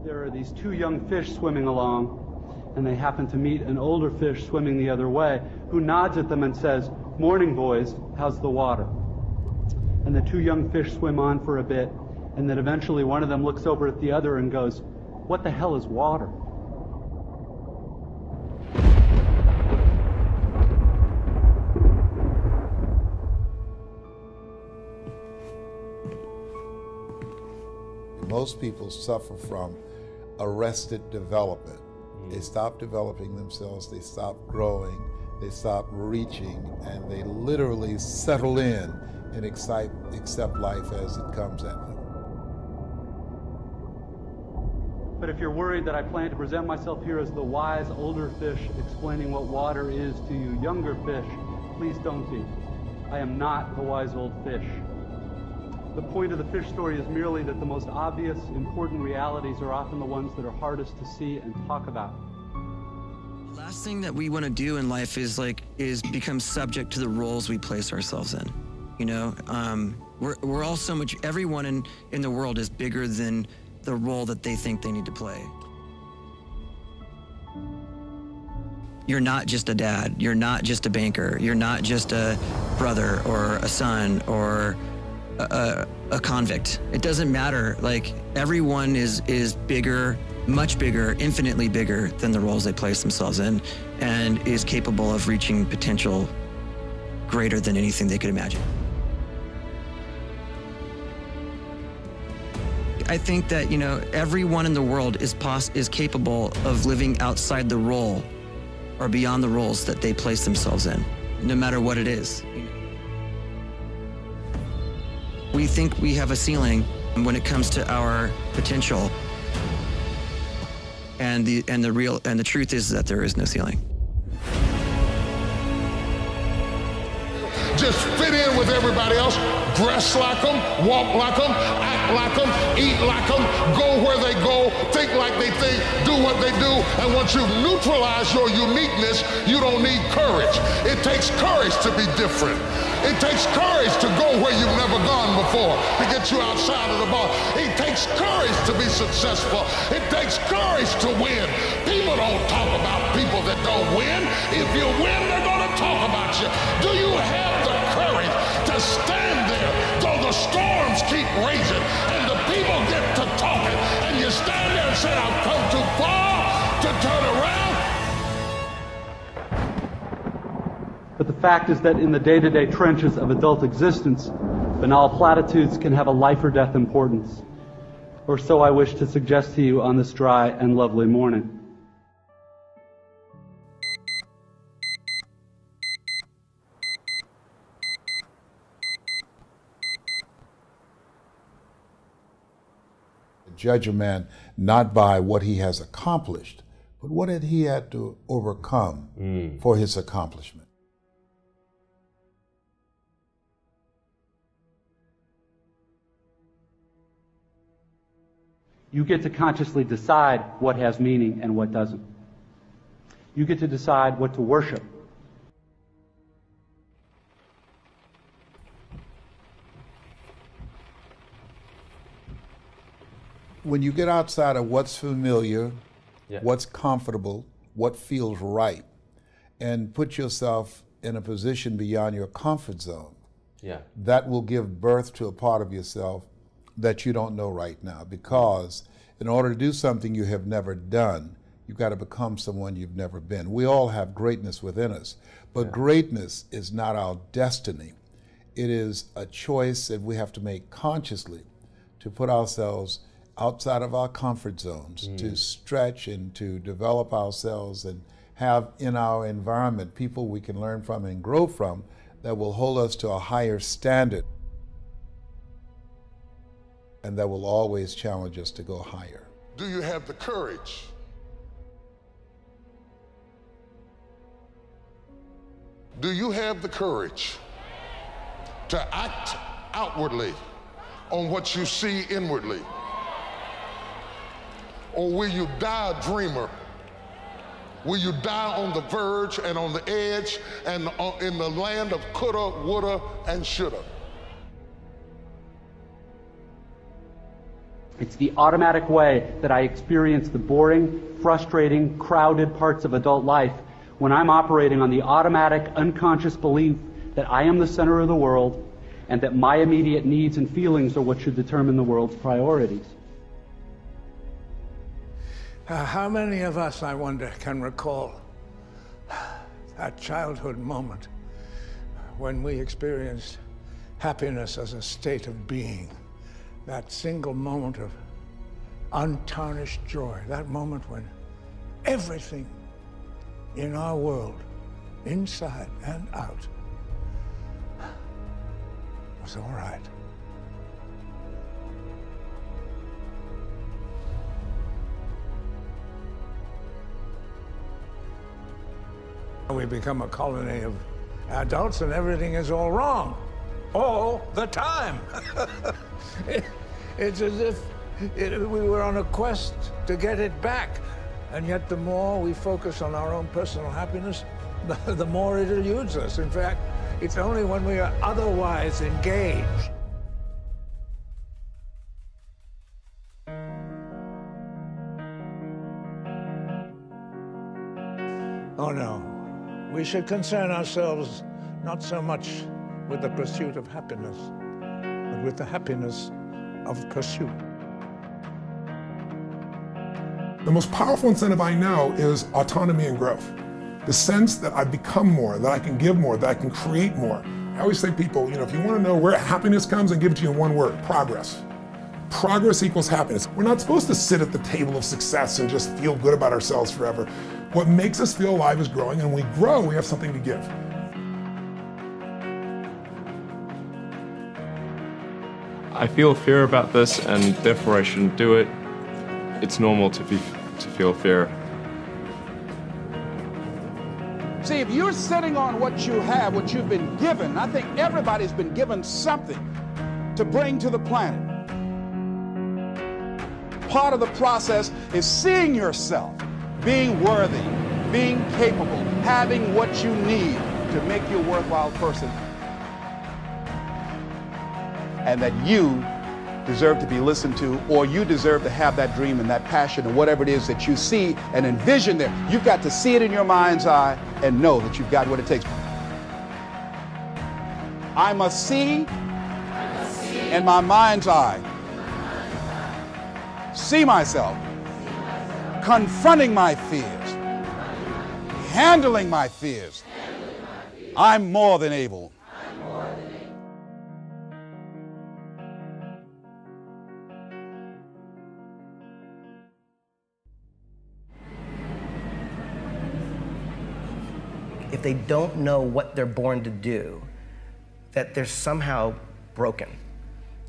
There are these two young fish swimming along, and they happen to meet an older fish swimming the other way, who nods at them and says, "Morning, boys, how's the water?" And the two young fish swim on for a bit, and then eventually one of them looks over at the other and goes, "What the hell is water?" Most people suffer from arrested development. They stop developing themselves, they stop growing, they stop reaching, and they literally settle in and accept life as it comes at them. But if you're worried that I plan to present myself here as the wise older fish explaining what water is to you younger fish, please don't be. I am not the wise old fish. The point of the fish story is merely that the most obvious, important realities are often the ones that are hardest to see and talk about. The last thing that we want to do in life is become subject to the roles we place ourselves in. You know, we're all so much, everyone in the world is bigger than the role that they think they need to play. You're not just a dad, you're not just a banker, you're not just a brother or a son or a convict. It doesn't matter. Like, everyone is bigger, much bigger, infinitely bigger than the roles they place themselves in, and is capable of reaching potential greater than anything they could imagine. I think that, you know, everyone in the world is capable of living outside the role or beyond the roles that they place themselves in, no matter what it is. We think we have a ceiling when it comes to our potential, and the truth is that there is no ceiling. Just fit in with everybody else, dress like them, walk like them, act like them, eat like them, go where they go, think like they think, do what they do. And once you neutralize your uniqueness, you don't need courage. It takes courage to be different. It takes courage to go where you've never gone before, to get you outside of the box. It takes courage to be successful. It takes courage to win. People don't talk about people that don't win. If you win, they're going to talk about you. Do you have the courage to stand there though the storms keep raging and the people get to talking, and you stand there and say, "I've come too far to turn around"? But the fact is that in the day-to-day trenches of adult existence, banal platitudes can have a life or death importance. Or so I wish to suggest to you on this dry and lovely morning. Judge a man not by what he has accomplished, but what he had to overcome for his accomplishment. You get to consciously decide what has meaning and what doesn't. You get to decide what to worship. When you get outside of what's familiar, what's comfortable, what feels right, and put yourself in a position beyond your comfort zone, that will give birth to a part of yourself that you don't know right now. Because in order to do something you have never done, you've got to become someone you've never been. We all have greatness within us, but greatness is not our destiny. It is a choice that we have to make consciously to put ourselves outside of our comfort zones, to stretch and to develop ourselves and have in our environment people we can learn from and grow from that will hold us to a higher standard and that will always challenge us to go higher. Do you have the courage? Do you have the courage to act outwardly on what you see inwardly? Or will you die a dreamer? Will you die on the verge and on the edge and in the land of coulda, woulda, and shoulda? It's the automatic way that I experience the boring, frustrating, crowded parts of adult life when I'm operating on the automatic, unconscious belief that I am the center of the world and that my immediate needs and feelings are what should determine the world's priorities. How many of us, I wonder, can recall that childhood moment when we experienced happiness as a state of being, that single moment of untarnished joy, that moment when everything in our world, inside and out, was all right. We become a colony of adults and everything is all wrong, all the time. It's as if we were on a quest to get it back. And yet the more we focus on our own personal happiness, the more it eludes us. In fact, it's only when we are otherwise engaged. Oh no. We should concern ourselves not so much with the pursuit of happiness, but with the happiness of pursuit. The most powerful incentive I know is autonomy and growth. The sense that I've become more, that I can give more, that I can create more. I always say to people, if you want to know where happiness comes, and give it to you in one word: progress. Progress equals happiness. We're not supposed to sit at the table of success and just feel good about ourselves forever. What makes us feel alive is growing, and when we grow, we have something to give. I feel fear about this, and therefore I shouldn't do it. It's normal to feel fear. See, if you're sitting on what you have, what you've been given, I think everybody's been given something to bring to the planet. Part of the process is seeing yourself, being worthy, being capable, having what you need to make you a worthwhile person. And that you deserve to be listened to, or you deserve to have that dream and that passion and whatever it is that you see and envision there. You've got to see it in your mind's eye and know that you've got what it takes. I must see in my mind's eye, see myself confronting my fears, handling my fears. I'm more than able. If they don't know what they're born to do, that they're somehow broken.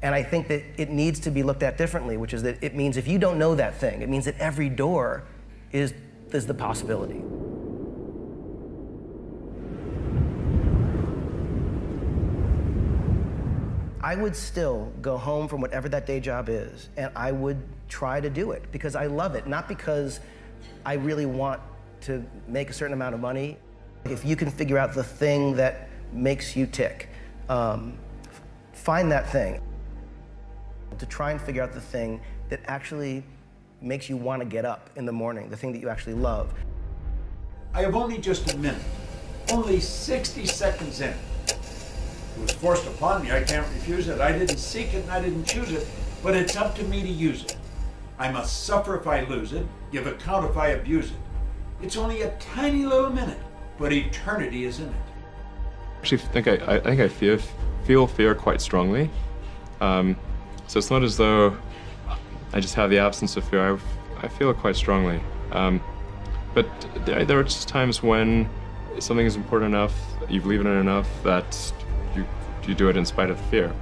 And I think that it needs to be looked at differently, which is that it means if you don't know that thing, it means that every door is the possibility. I would still go home from whatever that day job is, and I would try to do it because I love it, not because I really want to make a certain amount of money. If you can figure out the thing that makes you tick, find that thing. To try and figure out the thing that actually makes you want to get up in the morning, the thing that you actually love. I have only just a minute, only 60 seconds in. It was forced upon me, I can't refuse it. I didn't seek it and I didn't choose it, but it's up to me to use it. I must suffer if I lose it, give account if I abuse it. It's only a tiny little minute, but eternity is in it. Actually, I think I feel fear quite strongly. So it's not as though I just have the absence of fear. I feel it quite strongly. But there are just times when something is important enough, you believe in it enough, that you do it in spite of the fear.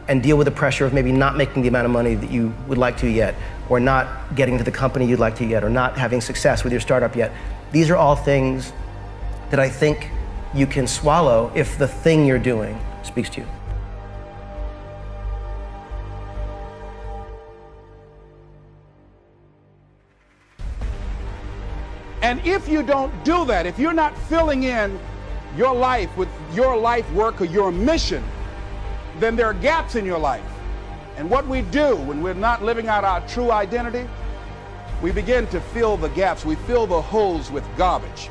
And deal with the pressure of maybe not making the amount of money that you would like to yet, or not getting to the company you'd like to yet, or not having success with your startup yet. These are all things that I think you can swallow if the thing you're doing speaks to you. And if you don't do that, if you're not filling in your life with your life work or your mission, then there are gaps in your life. And what we do when we're not living out our true identity, we begin to fill the gaps. We fill the holes with garbage.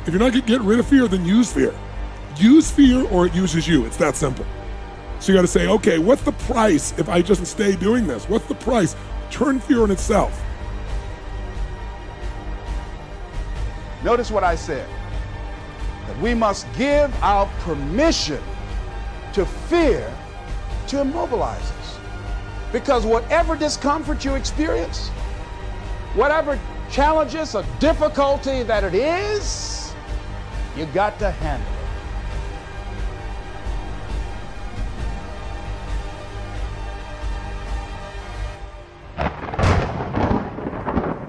If you're not getting rid of fear, then use fear. Use fear or it uses you. It's that simple. So you got to say, okay, what's the price if I just stay doing this? What's the price? Turn fear on itself. Notice what I said, that we must give our permission to fear to immobilize us. Because whatever discomfort you experience, whatever challenges or difficulty that it is, you got to handle it.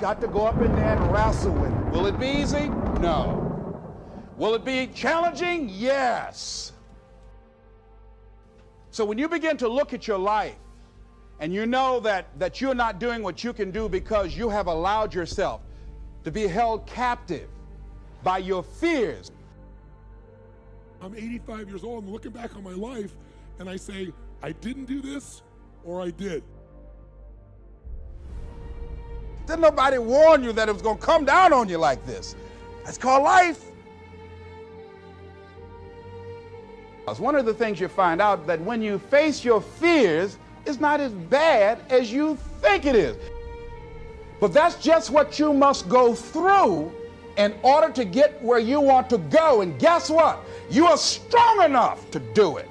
Got to go up in there and wrestle with it. Will it be easy? No. Will it be challenging? Yes. So when you begin to look at your life and you know that you're not doing what you can do because you have allowed yourself to be held captive by your fears. I'm 85 years old, I'm looking back on my life and I say, I didn't do this or I did. Didn't nobody warn you that it was going to come down on you like this? That's called life. One of the things you find out that when you face your fears, it's not as bad as you think it is. But that's just what you must go through in order to get where you want to go. And guess what? You are strong enough to do it.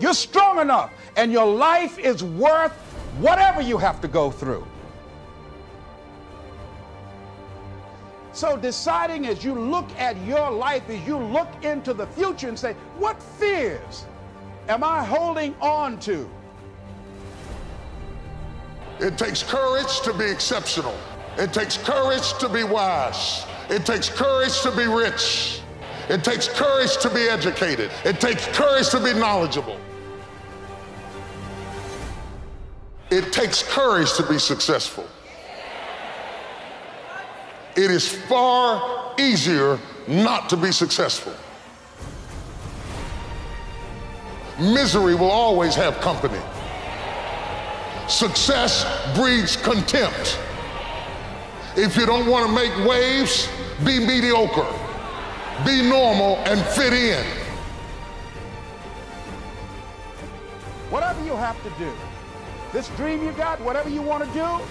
You're strong enough, and your life is worth whatever you have to go through. So deciding as you look at your life, as you look into the future and say, what fears am I holding on to? It takes courage to be exceptional. It takes courage to be wise. It takes courage to be rich. It takes courage to be educated. It takes courage to be knowledgeable. It takes courage to be successful. It is far easier not to be successful. Misery will always have company. Success breeds contempt. If you don't want to make waves, be mediocre. Be normal and fit in. Whatever you have to do, this dream you got, whatever you want to do,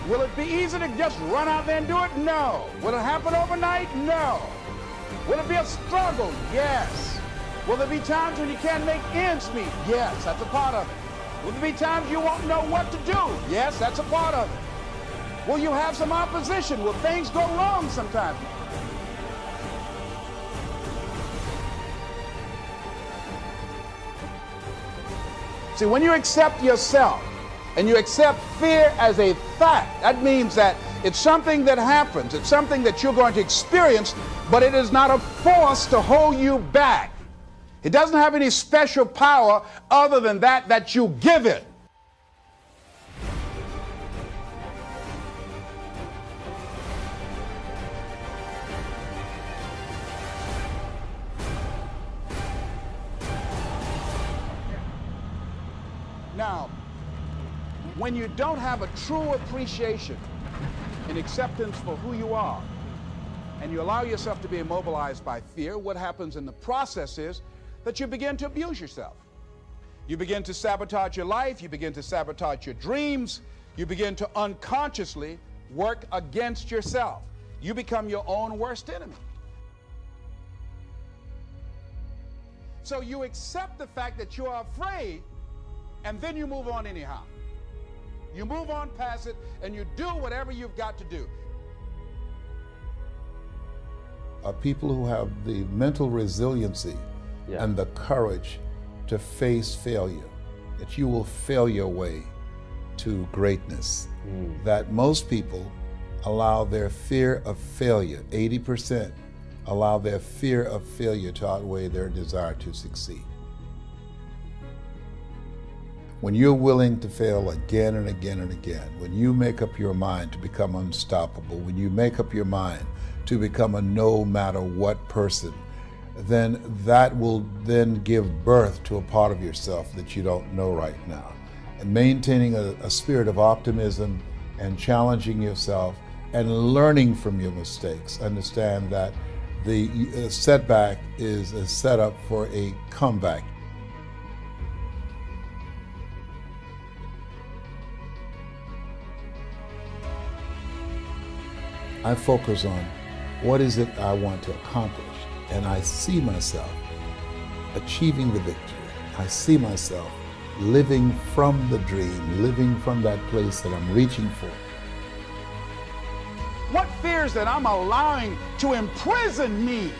will it be easy to just run out there and do it? No. Will it happen overnight? No. Will it be a struggle? Yes. Will there be times when you can't make ends meet? Yes, that's a part of it. Will there be times you won't know what to do? Yes, that's a part of it. Will you have some opposition? Will things go wrong sometimes? See, when you accept yourself, and you accept fear as a fact, that means that it's something that happens. It's something that you're going to experience, but it is not a force to hold you back. It doesn't have any special power other than that you give it. Now, when you don't have a true appreciation and acceptance for who you are, and you allow yourself to be immobilized by fear, what happens in the process is that you begin to abuse yourself. You begin to sabotage your life, you begin to sabotage your dreams, you begin to unconsciously work against yourself. You become your own worst enemy. So you accept the fact that you are afraid, and then you move on anyhow. You move on past it, and you do whatever you've got to do. People who have the mental resiliency and the courage to face failure, that you will fail your way to greatness. That most people allow their fear of failure, 80%, allow their fear of failure to outweigh their desire to succeed. When you're willing to fail again and again and again, when you make up your mind to become unstoppable, when you make up your mind to become a no matter what person, then that will then give birth to a part of yourself that you don't know right now. And maintaining a spirit of optimism and challenging yourself and learning from your mistakes. Understand that the setback is a setup for a comeback. I focus on what is it I want to accomplish, and I see myself achieving the victory. I see myself living from the dream, living from that place that I'm reaching for. What fears that I'm allowing to imprison me,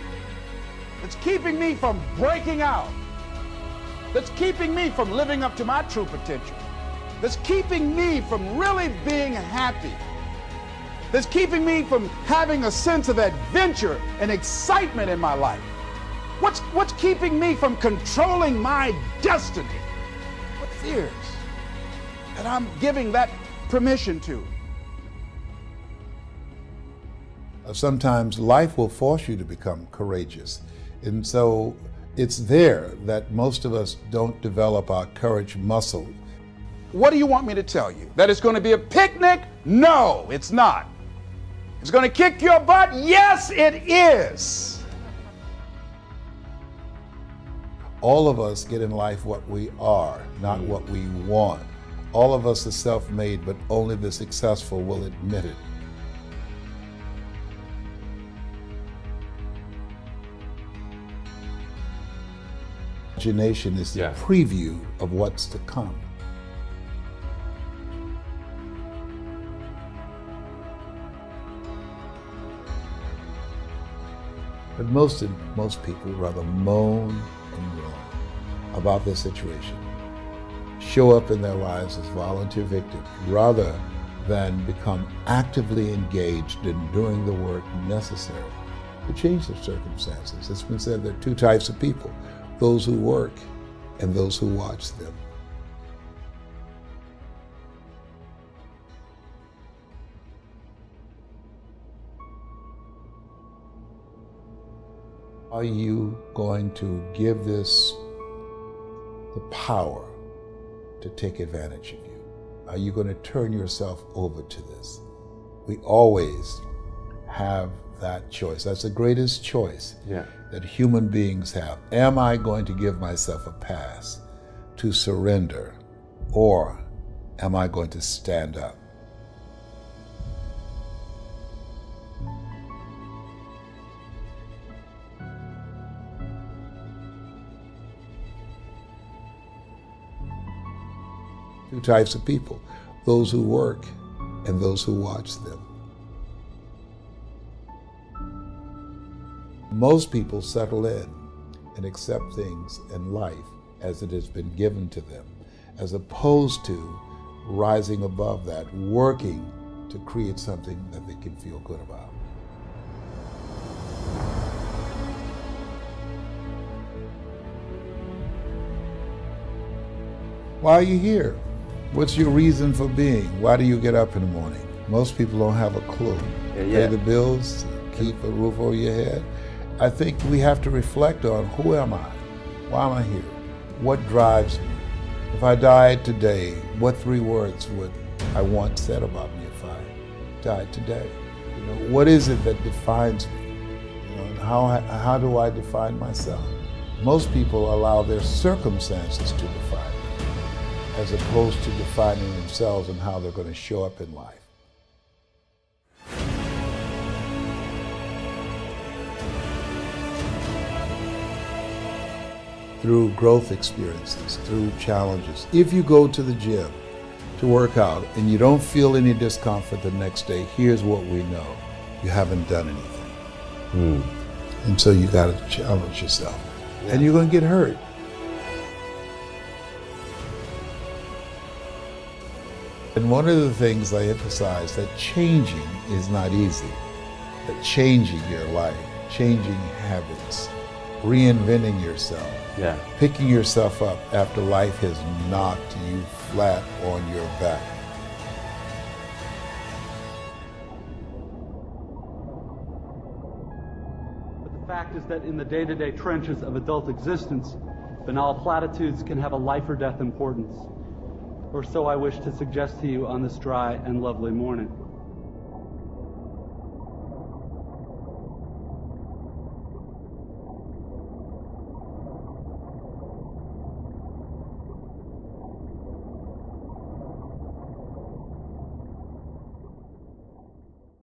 that's keeping me from breaking out, that's keeping me from living up to my true potential, that's keeping me from really being happy, that's keeping me from having a sense of adventure and excitement in my life? What's keeping me from controlling my destiny? What fears that I'm giving that permission to? Sometimes life will force you to become courageous. And so it's there that most of us don't develop our courage muscle. What do you want me to tell you? That it's going to be a picnic? No, it's not. It's going to kick your butt? Yes, it is. All of us get in life what we are, not what we want. All of us are self-made, but only the successful will admit it. Imagination is the preview of what's to come. But most people rather moan and groan about their situation, show up in their lives as volunteer victims rather than become actively engaged in doing the work necessary to change their circumstances. It's been said there are two types of people: those who work and those who watch them. Are you going to give this the power to take advantage of you? Are you going to turn yourself over to this? We always have that choice. That's the greatest choice that human beings have. Am I going to give myself a pass to surrender, or am I going to stand up? Two types of people: those who work and those who watch them. Most people settle in and accept things in life as it has been given to them, as opposed to rising above that, working to create something that they can feel good about. Why are you here? What's your reason for being? Why do you get up in the morning? Most people don't have a clue. Pay the bills, keep a roof over your head. I think we have to reflect on, who am I? Why am I here? What drives me? If I died today, what 3 words would I want said about me if I died today? You know, what is it that defines me? You know, and how do I define myself? Most people allow their circumstances to define them, as opposed to defining themselves and how they're going to show up in life. Through growth experiences, through challenges. If you go to the gym to work out and you don't feel any discomfort the next day, here's what we know: you haven't done anything. And so you got to challenge yourself. And you're going to get hurt. And one of the things I emphasize, that changing is not easy. That changing your life, changing habits, reinventing yourself, picking yourself up after life has knocked you flat on your back. But the fact fact is that in the day-to-day trenches of adult existence, banal platitudes can have a life or death importance. Or so I wish to suggest to you on this dry and lovely morning.